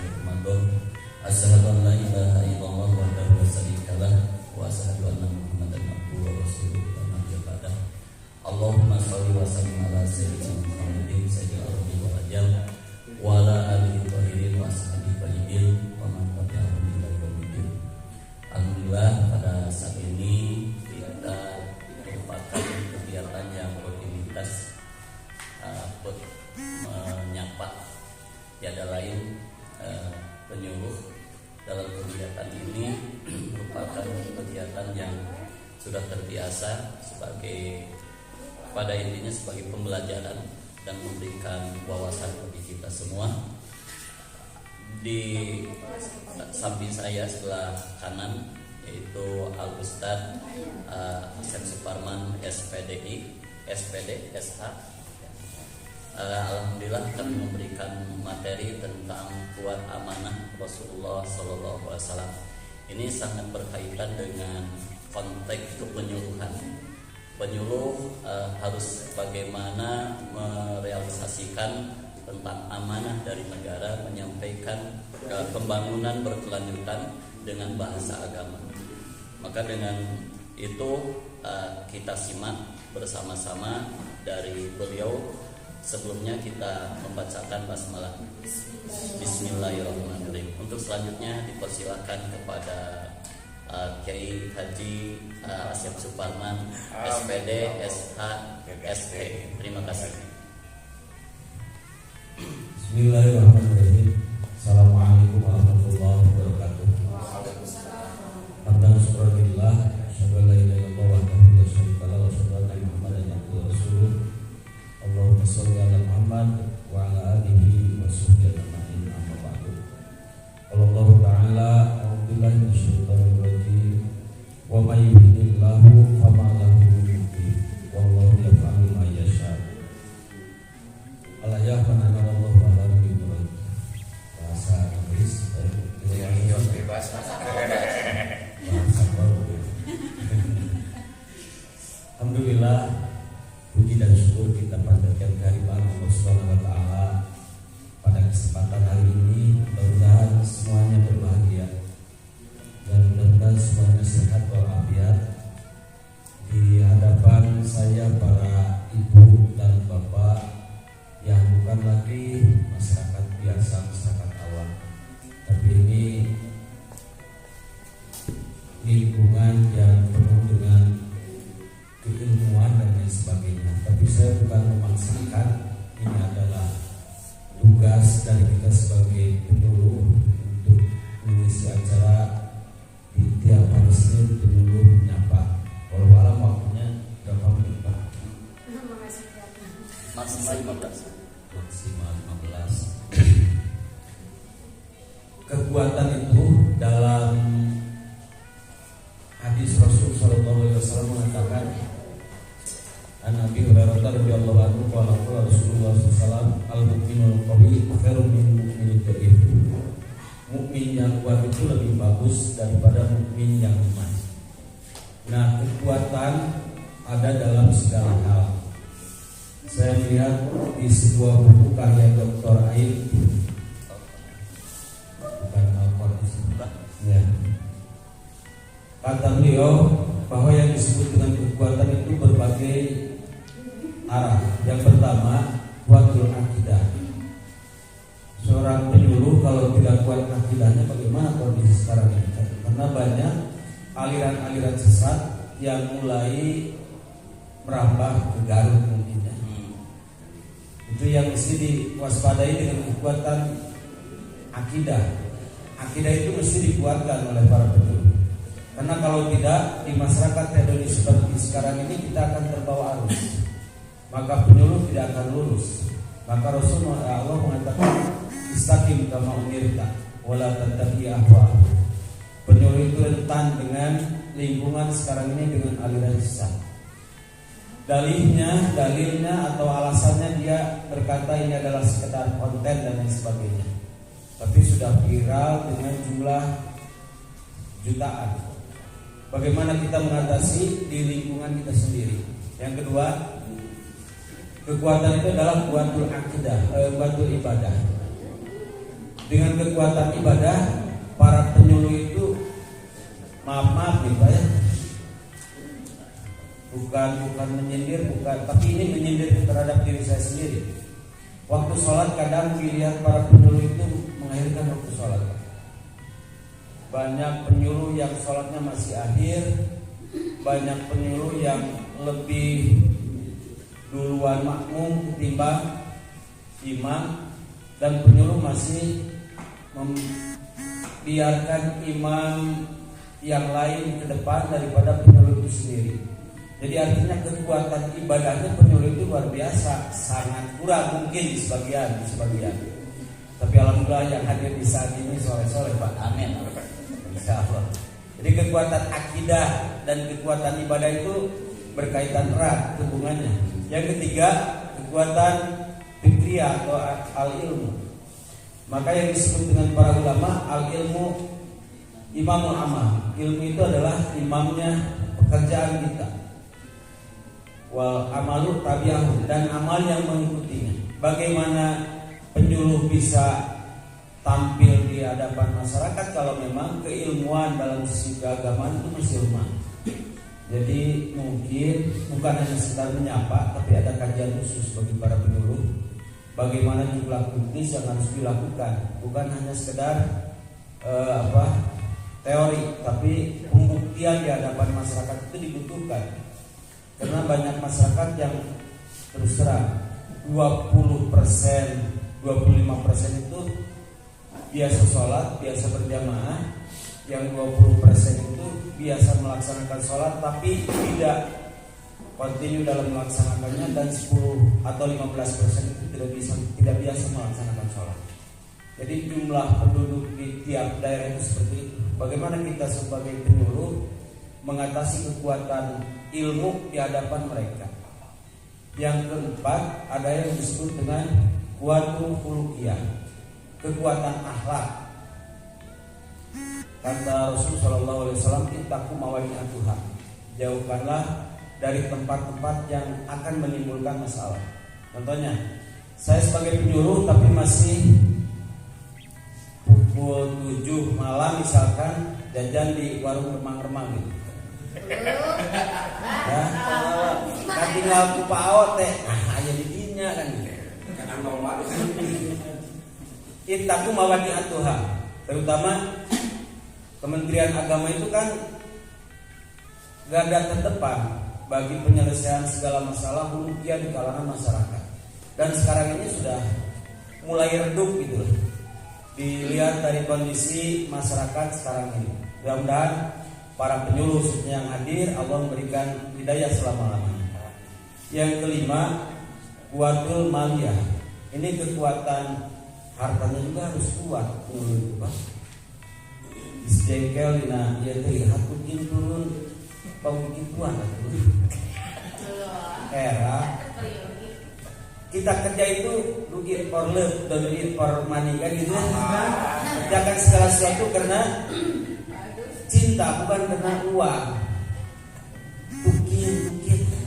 akhir Ramadan. Asyhadu an la ilaha illallah wahdahu la syarika lah wa asyhadu anna Muhammadan abduhu wa rasuluh la nabiyya ba'dah. Allahumma shalli wa sallim ala sayyidina Muhammadin sayyidil ardi wal ajam wa ala alihi thahirin wa ashabihi tayyibin wa man tabi'ahum ila yaumil. Alhamdulillah pada saat ini kita merupakan kegiatan yang rutinitas menyapa tiada lain penyuluh dalam kegiatan ini merupakan kegiatan yang sudah terbiasa sebagai pada intinya sebagai pembelajaran dan memberikan wawasan bagi kita semua. Di samping saya sebelah kanan yaitu Al Ustadz Asep Suparman SPDI, SPD, SH. Alhamdulillah kami memberikan materi tentang kuat amanah Rasulullah SAW. Ini sangat berkaitan dengan konteks kepenyuluhan. Penyuluh harus bagaimana merealisasikan tentang amanah dari negara, menyampaikan pembangunan berkelanjutan dengan bahasa agama. Maka dengan itu kita simak bersama-sama dari beliau. Sebelumnya kita membacakan basmalah. Bismillahirrahmanirrahim. Untuk selanjutnya dipersilakan kepada Kiai Haji Asep Suparman SPD SH SE. Terima kasih. Bismillahirrahmanirrahim. Assalamualaikum warahmatullahi wabarakatuh. Hamdan syukurillah, asyhadu an la ilaha illallah wahdahu la syarika lahu wa asyhadu anna Muhammadan abduhu wa rasuluh. Allahumma shalli ala Muhammad wa ala alihi wa sahbihi ajma'in. Amma ba'du. Allah Ta'ala a'udzubillahi minasyaitonir rajim. Wa may yuhdilillahu fama lahu min mudhill. Wallahu yaf'alu ma yasha'. Al-ayah panana wallahu a'lam bishawab. Bahasa Inggris bebas. Bahasa baru. Alhamdulillah, puji dan syukur kita panjatkan kehadiran Allah Subhanahu wa taala pada kesempatan hari ini. Mudah-mudahan semuanya berbahagia dan mudah-mudahan semuanya sehat walafiat. Di hadapan saya para ibu dan bapak yang bukan lagi masyarakat biasa, masyarakat awam, tapi ini lingkungan yang penuh dengan keilmuan dan lain sebagainya. Tapi saya bukan memaksudkan, ini adalah tugas dari kita sebagai penyuluh untuk mengisi acara di tiap hari Senin. Penyuluh menyapa. Walau alam waktunya berapa menit Pak? Maksimal 15. Maksimal 15. Kekuatan itu dalam hadis Rasul sallallahu alaihi wasallam mengatakan, Nabi Hurairah radhiyallahu anhu qala Rasulullah sallallahu alaihi wasallam, al-mu'minul qawi khairun min mu'minid dhaif. Mukmin yang kuat itu lebih bagus daripada mukmin yang lemah. Nah, kekuatan ada dalam segala hal. Saya melihat di sebuah buku karya Dr. Aid, bukan Al-Qadis, ya. Kata beliau bahwa yang disebut dengan kekuatan itu berbagai arah. Yang pertama, kuatul akidah. Seorang penyuluh kalau tidak kuat akidahnya, bagaimana kondisi sekarang ini? Karena banyak aliran-aliran sesat yang mulai merambah ke Garut mungkin ya. Itu yang mesti diwaspadai dengan kekuatan akidah. Akidah itu mesti dikuatkan oleh para penyuluh. Karena kalau tidak, di masyarakat Indonesia seperti sekarang ini kita akan terbawa arus. Maka penyuluh tidak akan lurus. Maka Rasulullah Allah mengatakan, istaqim kama umirta wala tattabi ahwa. Penyuluh itu rentan dengan lingkungan sekarang ini dengan aliran sesat. Dalilnya atau alasannya dia berkata ini adalah sekedar konten dan lain sebagainya. Tapi sudah viral dengan jumlah jutaan. Bagaimana kita mengatasi di lingkungan kita sendiri? Yang kedua, kekuatan itu adalah kuatul akidah, kuatul ibadah. Dengan kekuatan ibadah, para penyuluh itu maaf nih Pak ya, bukan menyindir, tapi ini menyindir terhadap diri saya sendiri. Waktu sholat kadang dilihat para penyuluh itu mengakhirkan waktu sholat. Banyak penyuluh yang sholatnya masih akhir, banyak penyuluh yang lebih duluan makmum ketimbang imam, dan penyuluh masih membiarkan imam yang lain ke depan daripada penyuluh itu sendiri. Jadi artinya kekuatan ibadahnya penyuluh itu luar biasa, sangat kurang mungkin di sebagian. Tapi alhamdulillah yang hadir di saat ini sore-sore Pak, amin. Insyaallah. Jadi kekuatan akidah dan kekuatan ibadah itu berkaitan erat hubungannya. Yang ketiga, kekuatan fikriyah atau al-ilmu. Maka yang disebut dengan para ulama al-ilmu imamul amal. Ilmu itu adalah imamnya pekerjaan kita. Wal amalu tabi'ahu, dan amal yang mengikutinya. Bagaimana penyuluh bisa tampil di hadapan masyarakat kalau memang keilmuan dalam sisi keagamaan itu masih lemah. Jadi mungkin bukan hanya sekedar menyapa, tapi ada kajian khusus bagi para penyuluh. Bagaimana jumlah teknis yang harus dilakukan, bukan hanya sekedar teori, tapi pembuktian di hadapan masyarakat itu dibutuhkan. Karena banyak masyarakat yang terus terang 20%, 25% itu biasa sholat, biasa berjamaah. Yang 20% itu biasa melaksanakan sholat tapi tidak continue dalam melaksanakannya, dan 10 atau 15% itu tidak biasa melaksanakan sholat. Jadi jumlah penduduk di tiap daerah itu seperti itu. Bagaimana kita sebagai penyuluh mengatasi kekuatan ilmu di hadapan mereka? Yang keempat, ada yang disebut dengan kuatul khuluqiyah, kekuatan akhlak. Kata Rasul sallallahu alaihi wasallam, "Ittaqu mawadi'atuha." Jauhkanlah dari tempat-tempat yang akan menimbulkan masalah. Contohnya, saya sebagai penyuluh tapi masih pukul 7 malam misalkan jajan di warung remang-remang gitu. Ya, kan tinggal ku paot teh. Aya di dinya kan gitu. Ittaqu mawadi'atuha. Terutama Kementerian Agama itu kan garda terdepan bagi penyelesaian segala masalah hulukiah di kalangan masyarakat. Dan sekarang ini sudah mulai redup gitu. Dilihat dari kondisi masyarakat sekarang ini. Mudah-mudahan para penyuluh yang hadir Allah memberikan hidayah selama-lamanya. Yang kelima, kuatul maliyah. Ini kekuatan hartanya juga harus kuat penyuluh itu, Pak. Jengkel dina ieu teh hakutin turun pangki puan era kita kerja itu duit for love dan duit for money kan gitu. Kerjakan segala sesuatu karena cinta, bukan karena uang. Tukir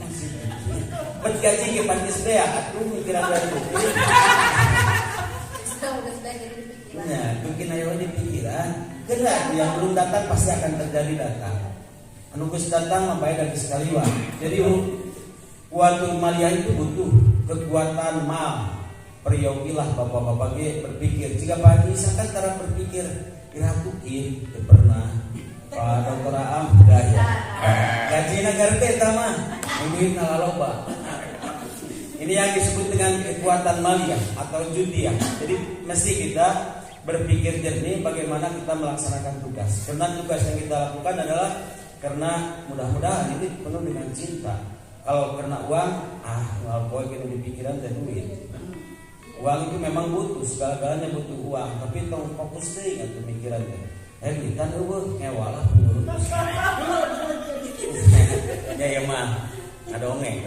masih bergaji ke pantis bea atuh mikiran dari tukir. Nah, mungkin ayo di pikiran. Karena yang belum datang pasti akan terjadi datang. Anu geus datang mah bae dari sekali wae. Jadi kuatul maliyah itu butuh kekuatan mal. Peryogilah bapak-bapak ge berpikir. Jika Pak misalkan cara berpikir iratukin teu pernah. Pak Dr. Aam gaya. Gajina gerde eta mah. Duit nalaloba. Ini yang disebut dengan kekuatan maliyah atau judiah. Jadi mesti kita berpikir jernih bagaimana kita melaksanakan tugas. Karena tugas yang kita lakukan adalah karena mudah-mudahan ini penuh dengan cinta. Kalau karena uang, ngalpoe gitu di pikiran dan duit. Uang itu memang butuh, segala-galanya butuh uang, tapi tong fokus teh atuh pikiran teh. Kita eueuh ngewalah menurut. Ya mah adongeng.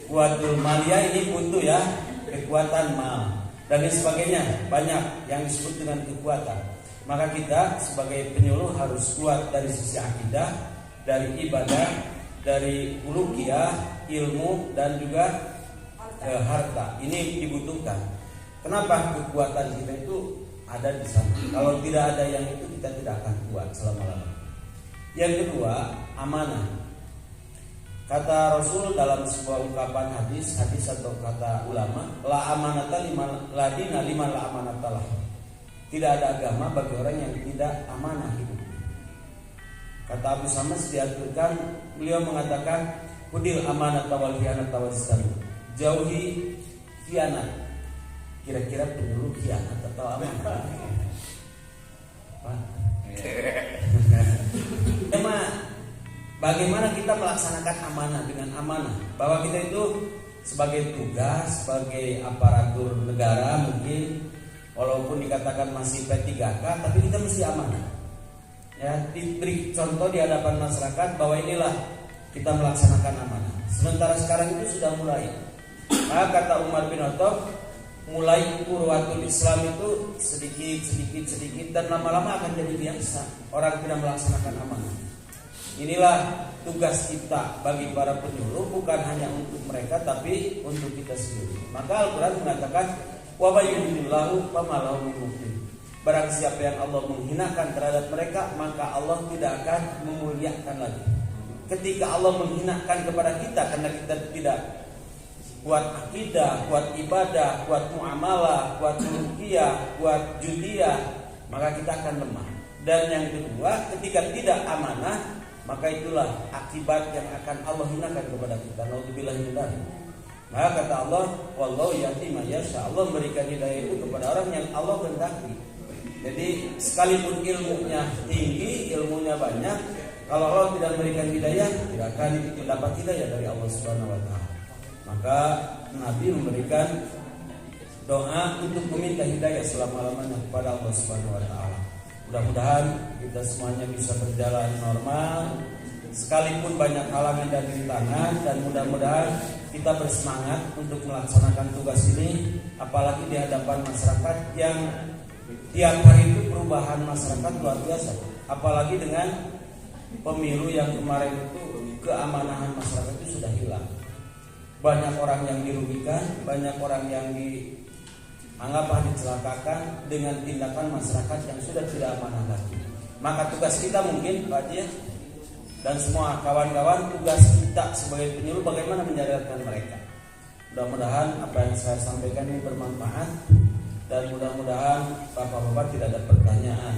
Kuatul maliyah ini butuh ya, kekuatan mal dan lain sebagainya, banyak yang disebut dengan kekuatan. Maka kita sebagai penyuluh harus kuat dari sisi akidah, dari ibadah, dari hulukiah, ilmu dan juga harta. Ini dibutuhkan. Kenapa? Kekuatan kita itu ada di sana. Kalau tidak ada yang itu, kita tidak akan kuat selama-lamanya. Yang kedua, amanah. Kata Rasul dalam sebuah ungkapan hadis atau kata ulama, la amanata la dina liman la amanatalah. Tidak ada agama bagi orang yang tidak amanah hidup. Kata Abu Samas diaturkan, beliau mengatakan, hudil amanat wal khianat wal istan. Jauhi khianat. Kira-kira penyuluh khianat atau amanah? Emang bagaimana kita melaksanakan amanah dengan amanah? Bahwa kita itu sebagai tugas, sebagai aparatur negara mungkin, walaupun dikatakan masih P3K, tapi kita mesti amanah. Ya, diberi contoh di hadapan masyarakat bahwa inilah kita melaksanakan amanah. Sementara sekarang itu sudah mulai. Kata Umar bin Khattab, mulai urwatul Islam itu sedikit dan lama-lama akan jadi biasa orang tidak melaksanakan amanah. Inilah tugas kita bagi para penyuluh, bukan hanya untuk mereka tapi untuk kita sendiri. Maka Al-Quran mengatakan, wa may yuhdillahu fama lahu min mukrim. Barang siapa yang Allah menghinakan terhadap mereka, maka Allah tidak akan memuliakan lagi. Ketika Allah menghinakan kepada kita karena kita tidak kuat akidah, kuat ibadah, kuat muamalah, kuat ruqyah, kuat judiah, maka kita akan lemah. Dan yang kedua, ketika tidak amanah, maka itulah akibat yang akan Allah hinakan kepada kita. Naudzubillah min dzalik. Maka kata Allah, wallahu yahdi man yasha. Allah memberikan hidayah itu kepada orang yang Allah kehendaki. Jadi sekalipun ilmunya tinggi, ilmunya banyak, kalau Allah tidak memberikan hidayah, tidak akan dapat hidayah dari Allah Subhanahu wa taala. Maka Nabi memberikan doa untuk meminta hidayah selama-lamanya kepada Allah Subhanahu wa taala. Mudah-mudahan kita semuanya bisa berjalan normal, sekalipun banyak halangan dan rintangan, dan mudah-mudahan kita bersemangat untuk melaksanakan tugas ini, apalagi di hadapan masyarakat yang tiap hari itu perubahan masyarakat luar biasa. Apalagi dengan pemilu yang kemarin itu, keamanahan masyarakat itu sudah hilang. Banyak orang yang dirugikan, banyak orang yang dianggap dicelakakan dengan tindakan masyarakat yang sudah tidak amanah lagi. Maka tugas kita mungkin Pak Haji dan semua kawan-kawan, tugas kita sebagai penyuluh bagaimana menyadarkan mereka. Mudah-mudahan apa yang saya sampaikan ini bermanfaat, dan mudah-mudahan bapak-bapak tidak ada pertanyaan.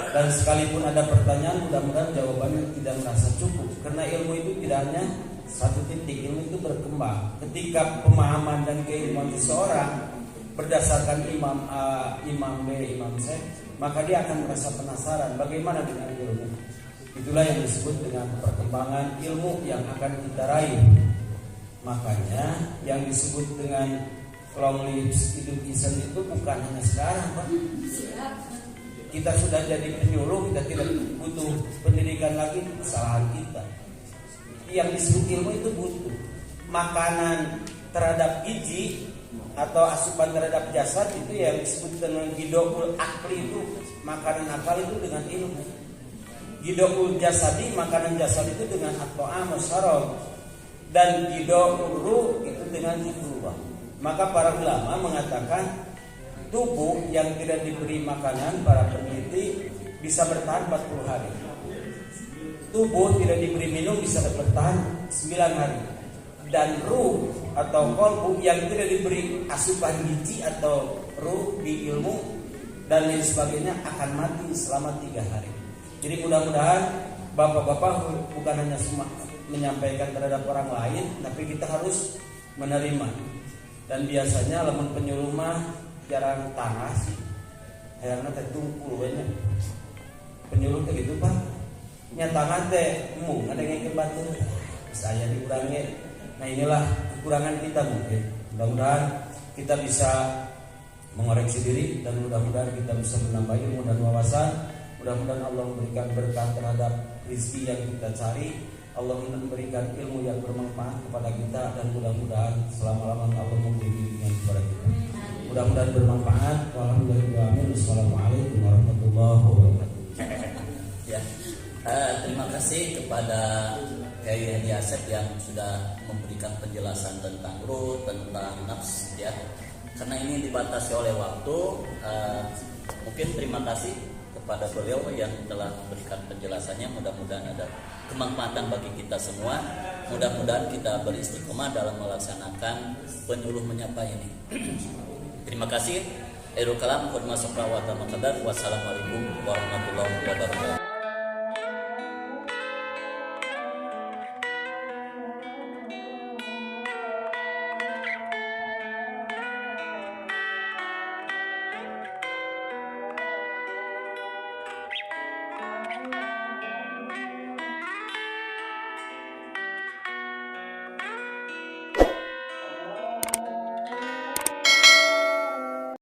Dan sekalipun ada pertanyaan, mudah-mudahan jawabannya tidak merasa cukup, karena ilmu itu tidak hanya satu titik, ilmu itu berkembang. Ketika pemahaman dan keilmuan seseorang berdasarkan imam A, imam B, imam C, maka dia akan merasa penasaran bagaimana dengan ilmu. Itulah yang disebut dengan perkembangan ilmu yang akan kita raih. Makanya yang disebut dengan long lives education itu bukan hanya sekarang, Pak. Kita sudah jadi penyuluh, kita tidak butuh pendidikan lagi, kesalahan kita. Yang disebut ilmu itu butuh makanan terhadap gizi atau asupan terhadap jasad, itu yang disebut dengan gidoul akli, itu makanan akal itu dengan ilmu. Gidoul jasadi, makanan jasad itu dengan at-ta'am wasyarab, dan gidoul ruh itu dengan zikrullah. Maka para ulama mengatakan tubuh yang tidak diberi makanan, para peneliti, bisa bertahan 40 hari. Tubuh tidak diberi minum bisa bertahan 9 hari. Dan ruh atau qalbu yang tidak diberi asupan gizi atau ruh di ilmu dan lain sebagainya akan mati selama 3 hari. Jadi mudah-mudahan bapak-bapak bukan hanya menyampaikan terhadap orang lain, tapi kita harus menerima. Dan biasanya lamun penyuluh mah jarang tanah sih, hayangna teh tungkul banyak. Penyuluh teh gitu Pak, nyatangan teh mung ada yang batu, saya dikurangi. Nah inilah kekurangan kita mungkin. Mudah-mudahan kita bisa mengoreksi diri, dan mudah-mudahan kita bisa menambah ilmu dan wawasan. Mudah-mudahan Allah memberikan berkah terhadap rezeki yang kita cari. Allah memberikan ilmu yang bermanfaat kepada kita, dan mudah-mudahan selama-lamanya Allah memberi bimbingan kepada kita. Mudah-mudahan bermanfaat. Wassalamualaikum warahmatullahi wabarakatuh. Ya, terima kasih kepada Kiai Hadi Asep yang sudah memberikan penjelasan tentang ruh, tentang nafs, ya. karena ini dibatasi oleh waktu. Mungkin terima kasih kepada beliau yang telah memberikan penjelasannya. Mudah-mudahan ada kemanfaatan bagi kita semua. Mudah-mudahan kita beristiqomah dalam melaksanakan penyuluh menyapa ini. Terima kasih. Akhirul kalam, wassalamualaikum warahmatullahi wabarakatuh.